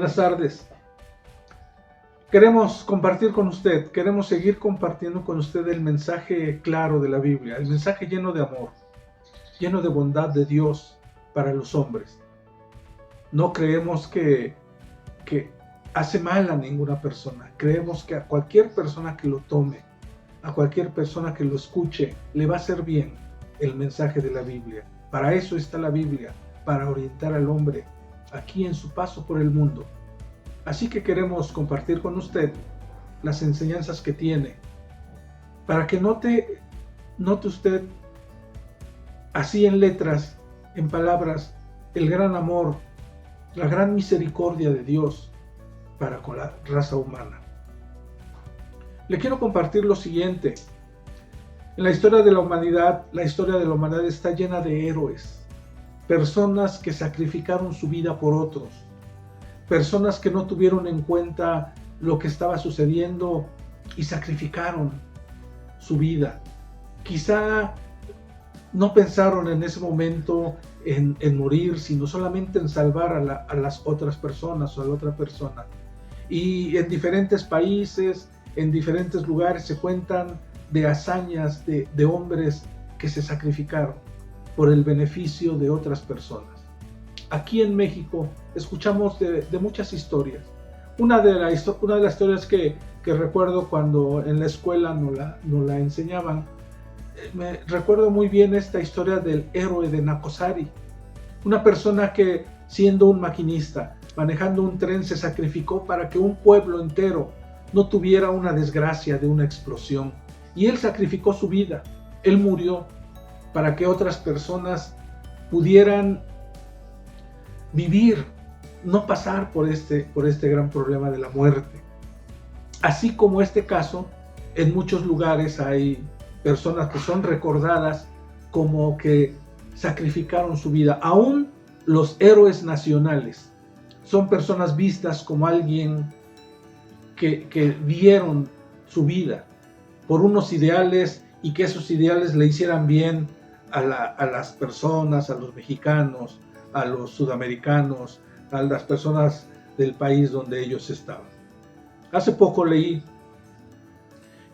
Buenas tardes. Queremos compartir con usted, queremos seguir compartiendo con usted el mensaje claro de la Biblia, el mensaje lleno de amor, lleno de bondad de Dios para los hombres. No creemos que hace mal a ninguna persona. Creemos que a cualquier persona que lo tome, a cualquier persona que lo escuche, le va a hacer bien el mensaje de la Biblia. Para eso está la Biblia, para orientar al hombre aquí en su paso por el mundo. Así que queremos compartir con usted las enseñanzas que tiene, para que note usted así en letras, en palabras, el gran amor, la gran misericordia de Dios para con la raza humana. Le quiero compartir lo siguiente. En la historia de la humanidad está llena de héroes, personas que sacrificaron su vida por otros, personas que no tuvieron en cuenta lo que estaba sucediendo y sacrificaron su vida. Quizá no pensaron en ese momento en morir, sino solamente en salvar a las otras personas o a la otra persona. Y en diferentes países, en diferentes lugares se cuentan de hazañas de hombres que se sacrificaron por el beneficio de otras personas. Aquí en México escuchamos de muchas historias. Una de las historias que recuerdo cuando en la escuela nos la enseñaban, me recuerdo muy bien esta historia del héroe de Nacozari, una persona que, siendo un maquinista, manejando un tren, se sacrificó para que un pueblo entero no tuviera una desgracia de una explosión. Y él sacrificó su vida, él murió para que otras personas pudieran vivir, no pasar por este gran problema de la muerte. Así como este caso, en muchos lugares hay personas que son recordadas como que sacrificaron su vida. Aún los héroes nacionales son personas vistas como alguien que dieron su vida por unos ideales y que esos ideales le hicieran bien a las personas, a los mexicanos, a los sudamericanos, a las personas del país donde ellos estaban. Hace poco leí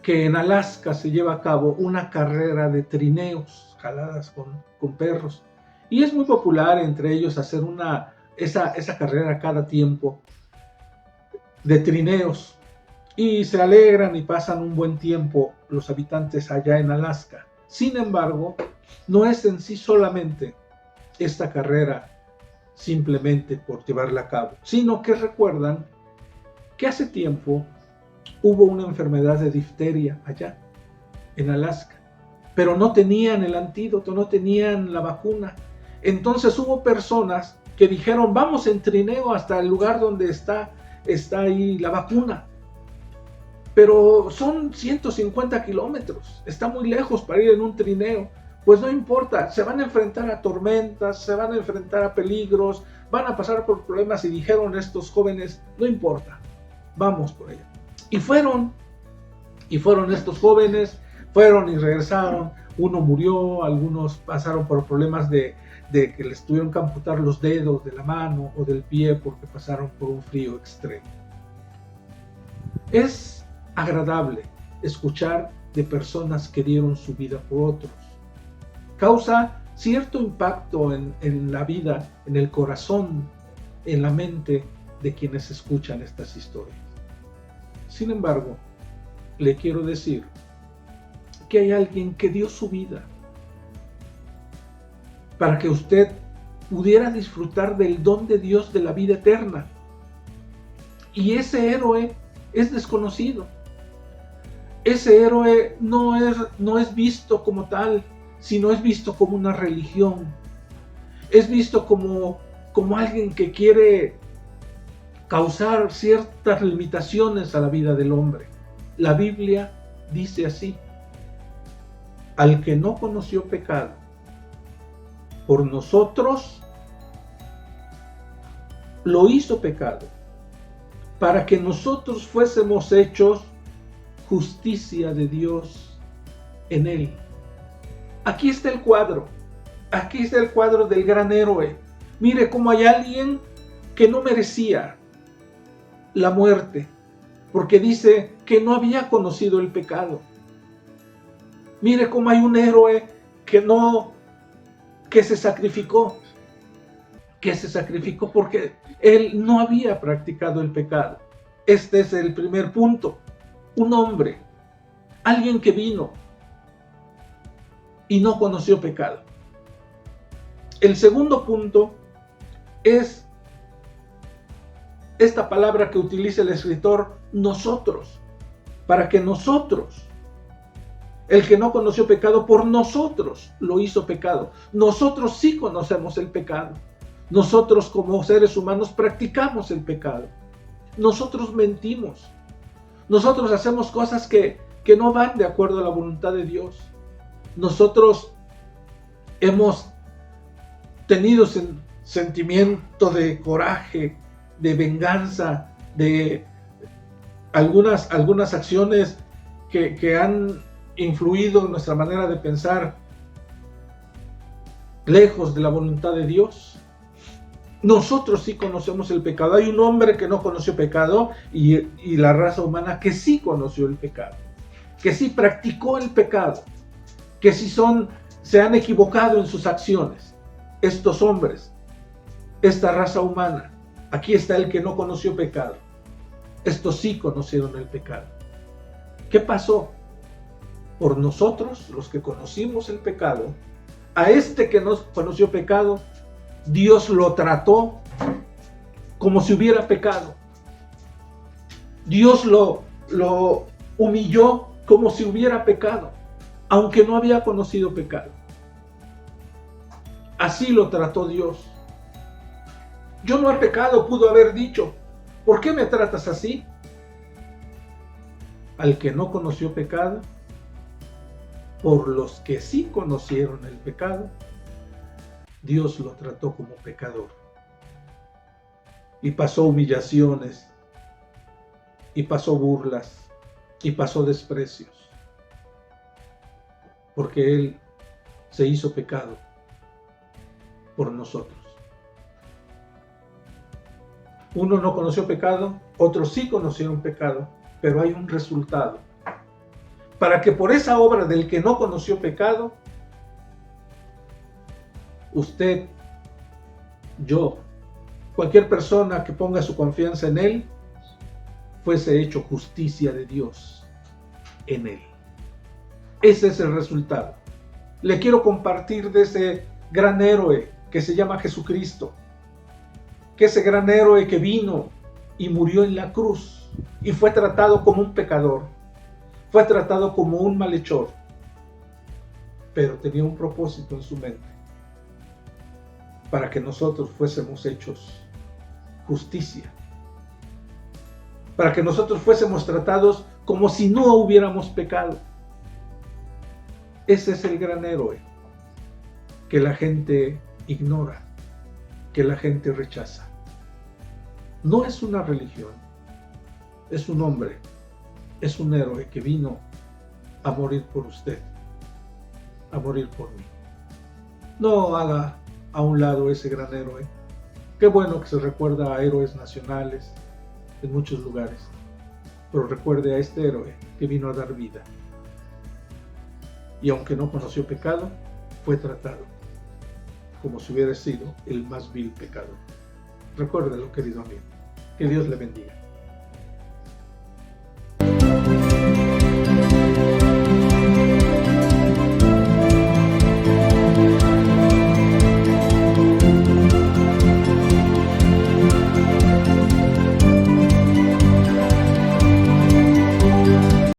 que en Alaska se lleva a cabo una carrera de trineos, jaladas con perros, y es muy popular entre ellos hacer esa carrera cada tiempo de trineos, y se alegran y pasan un buen tiempo los habitantes allá en Alaska. Sin embargo, no es en sí solamente esta carrera simplemente por llevarla a cabo, sino que recuerdan que hace tiempo hubo una enfermedad de difteria allá en Alaska, pero no tenían el antídoto, no tenían la vacuna. Entonces hubo personas que dijeron: vamos en trineo hasta el lugar donde está ahí la vacuna, pero son 150 kilómetros, está muy lejos para ir en un trineo. Pues no importa, se van a enfrentar a tormentas, se van a enfrentar a peligros, van a pasar por problemas, y dijeron estos jóvenes: no importa, vamos por ella. Y fueron estos jóvenes, fueron y regresaron. Uno murió, algunos pasaron por problemas de que les tuvieron que amputar los dedos de la mano o del pie porque pasaron por un frío extremo. Es agradable escuchar de personas que dieron su vida por otros. Causa cierto impacto en la vida, en el corazón, en la mente de quienes escuchan estas historias. Sin embargo, le quiero decir que hay alguien que dio su vida para que usted pudiera disfrutar del don de Dios de la vida eterna. Y ese héroe es desconocido. Ese héroe no es visto como tal, sino es visto como una religión. Es visto como alguien que quiere causar ciertas limitaciones a la vida del hombre. La Biblia dice así: al que no conoció pecado, por nosotros lo hizo pecado, para que nosotros fuésemos hechos justicia de Dios en él. Aquí está el cuadro del gran héroe. Mire cómo hay alguien que no merecía, la muerte, porque dice que no había conocido el pecado. Mire cómo hay un héroe que se sacrificó porque él no había practicado el pecado. Este es el primer punto. Un hombre, alguien que vino y no conoció pecado. El segundo punto es esta palabra que utiliza el escritor, nosotros, para que nosotros, el que no conoció pecado, por nosotros lo hizo pecado. Nosotros sí conocemos el pecado. Nosotros como seres humanos practicamos el pecado. Nosotros mentimos. Nosotros hacemos cosas que no van de acuerdo a la voluntad de Dios. Nosotros hemos tenido sentimiento de coraje, de venganza, de algunas acciones que han influido en nuestra manera de pensar lejos de la voluntad de Dios. Nosotros sí conocemos el pecado. Hay un hombre que no conoció pecado y la raza humana que sí conoció el pecado, que sí practicó el pecado, que sí se han equivocado en sus acciones. Estos hombres, esta raza humana, aquí está el que no conoció pecado. Estos sí conocieron el pecado. ¿Qué pasó? Por nosotros, los que conocimos el pecado, a este que no conoció pecado, Dios lo trató como si hubiera pecado. Dios lo humilló como si hubiera pecado, aunque no había conocido pecado. Así lo trató Dios. Yo no he pecado, pudo haber dicho. ¿Por qué me tratas así? Al que no conoció pecado, por los que sí conocieron el pecado, Dios lo trató como pecador. Y pasó humillaciones, y pasó burlas, y pasó desprecios, porque Él se hizo pecado por nosotros. Uno no conoció pecado, otros sí conocieron pecado, pero hay un resultado. Para que por esa obra del que no conoció pecado, usted, yo, cualquier persona que ponga su confianza en Él, fuese hecho justicia de Dios en Él. Ese es el resultado. Le quiero compartir de ese gran héroe que se llama Jesucristo, que ese gran héroe que vino y murió en la cruz y fue tratado como un pecador, fue tratado como un malhechor, pero tenía un propósito en su mente, para que nosotros fuésemos hechos justicia, para que nosotros fuésemos tratados como si no hubiéramos pecado. Ese es el gran héroe que la gente ignora, que la gente rechaza. No es una religión, es un hombre, es un héroe que vino a morir por usted, a morir por mí. No haga a un lado ese gran héroe. Qué bueno que se recuerda a héroes nacionales en muchos lugares, pero recuerde a este héroe que vino a dar vida. Y aunque no conoció pecado, fue tratado como si hubiera sido el más vil pecador. Recuérdelo, querido amigo. Que Dios le bendiga.